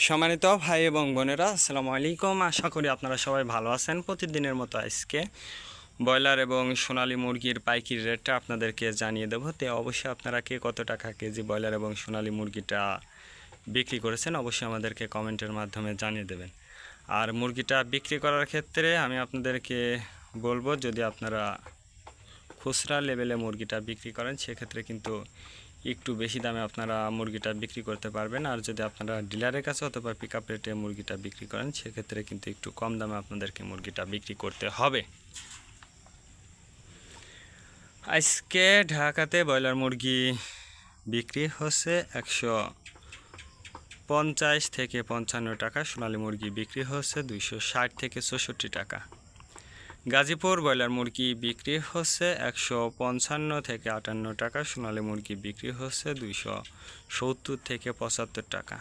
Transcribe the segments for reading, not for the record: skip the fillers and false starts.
সম্মানিত ভাই এবং বোনেরা, আসসালামু আলাইকুম। আশা করি আপনারা সবাই ভালো আছেন। প্রতিদিনের মতো আজকে ব্রয়লার এবং সোনালী মুরগির পাইকারি রেটটা আপনাদেরকে জানিয়ে দেবো। তো অবশ্যই আপনারা কে কত টাকা কেজি ব্রয়লার এবং সোনালী মুরগিটা বিক্রি করেছেন অবশ্যই আমাদেরকে কমেন্টের মাধ্যমে জানিয়ে দেবেন। আর মুরগিটা বিক্রি করার ক্ষেত্রে আমি আপনাদেরকে বলবো, যদি আপনারা খুচরা লেভেলে মুরগিটা বিক্রি করেন সেক্ষেত্রে কিন্তু একটু বেশি দামে আপনারা মুরগিটা বিক্রি করতে পারবেন। আর যদি আপনারা ডিলারের কাছে অথবা পিক আপ রেটে মুরগিটা বিক্রি করেন সেক্ষেত্রে কিন্তু একটু কম দামে আপনাদেরকে মুরগিটা বিক্রি করতে হবে। আজকে ঢাকাতে ব্রয়লার মুরগি বিক্রি হচ্ছে 150 থেকে 55 টাকা, সোনালী মুরগি বিক্রি হচ্ছে 260 থেকে 64 টাকা। গাজীপুর ব্রয়লার মুরগি বিক্রি হচ্ছে 155 থেকে 58 টাকা, সোনালী মুরগি বিক্রি হচ্ছে 270 থেকে 75 টাকা।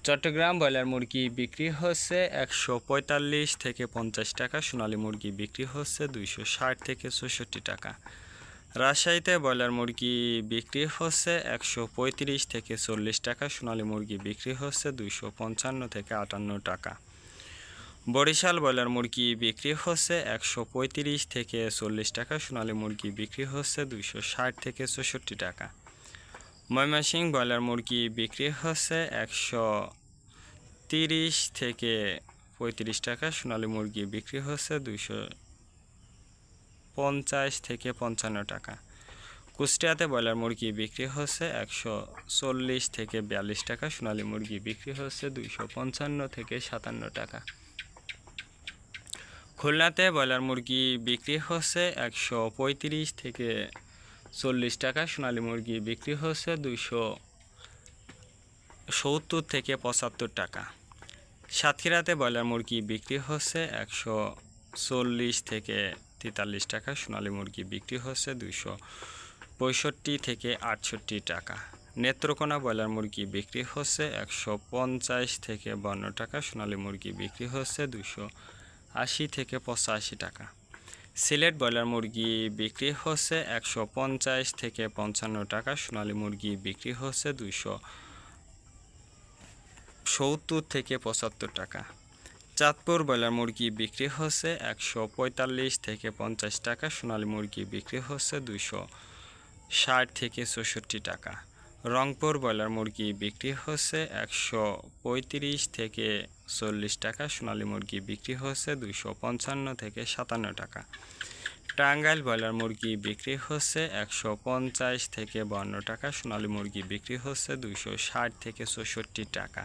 চট্টগ্রাম ব্রয়লার মুরগি বিক্রি হচ্ছে 145 থেকে 50 টাকা, সোনালী মুরগি বিক্রি হচ্ছে 260 থেকে 64 টাকা। রাজশাহীতে ব্রয়লার মুরগি বিক্রি হচ্ছে 135 থেকে 40 টাকা, সোনালী মুরগি বিক্রি হচ্ছে 255 থেকে 58 টাকা। বরিশাল ব্রয়লার মুরগি বিক্রি হচ্ছে 135 থেকে 40 টাকা, সোনালী মুরগি বিক্রি হচ্ছে 260 থেকে 64 টাকা। ময়মনসিংহ ব্রয়লার মুরগি বিক্রি হচ্ছে 130 থেকে 35 টাকা, সোনালী মুরগি বিক্রি হচ্ছে 250 থেকে 55 টাকা। কুষ্টিয়াতে ব্রয়লার মুরগি বিক্রি হচ্ছে 140 থেকে 42 টাকা, সোনালী মুরগি বিক্রি হচ্ছে 255 থেকে 57 টাকা। খুলনাতে ব্রয়লার মুরগি বিক্রি হচ্ছে 135 থেকে 40 টাকা, সোনালী মুরগি বিক্রি হচ্ছে 270 থেকে 75 টাকা। সাতক্ষীরাতে ব্রয়লার মুরগি বিক্রি হচ্ছে 140 থেকে 43 টাকা, সোনালী মুরগি বিক্রি হচ্ছে 265 থেকে 68 টাকা। নেত্রকোনা ব্রয়লার মুরগি বিক্রি হচ্ছে 150 থেকে 52 টাকা, সোনালী মুরগি বিক্রি হচ্ছে 280 থেকে 85 টাকা। সিলেট ব্রয়লার মুরগি বিক্রি হচ্ছে 150 থেকে 55 টাকা, সোনালী মুরগি বিক্রি হচ্ছে 270 থেকে 75 টাকা। চাঁদপুর ব্রয়লার মুরগি বিক্রি হচ্ছে 145 থেকে 50 টাকা, সোনালী মুরগি বিক্রি হচ্ছে 260 থেকে 64 টাকা। রংপুর ব্রয়লার মুরগি বিক্রি হচ্ছে 135 থেকে 40 টাকা, সোনালী মুরগি বিক্রি হচ্ছে 255 থেকে 57 টাকা। টাঙ্গাইল ব্রয়লার মুরগি বিক্রি হচ্ছে 150 থেকে 52 টাকা, সোনালী মুরগি বিক্রি হচ্ছে 260 থেকে 64 টাকা।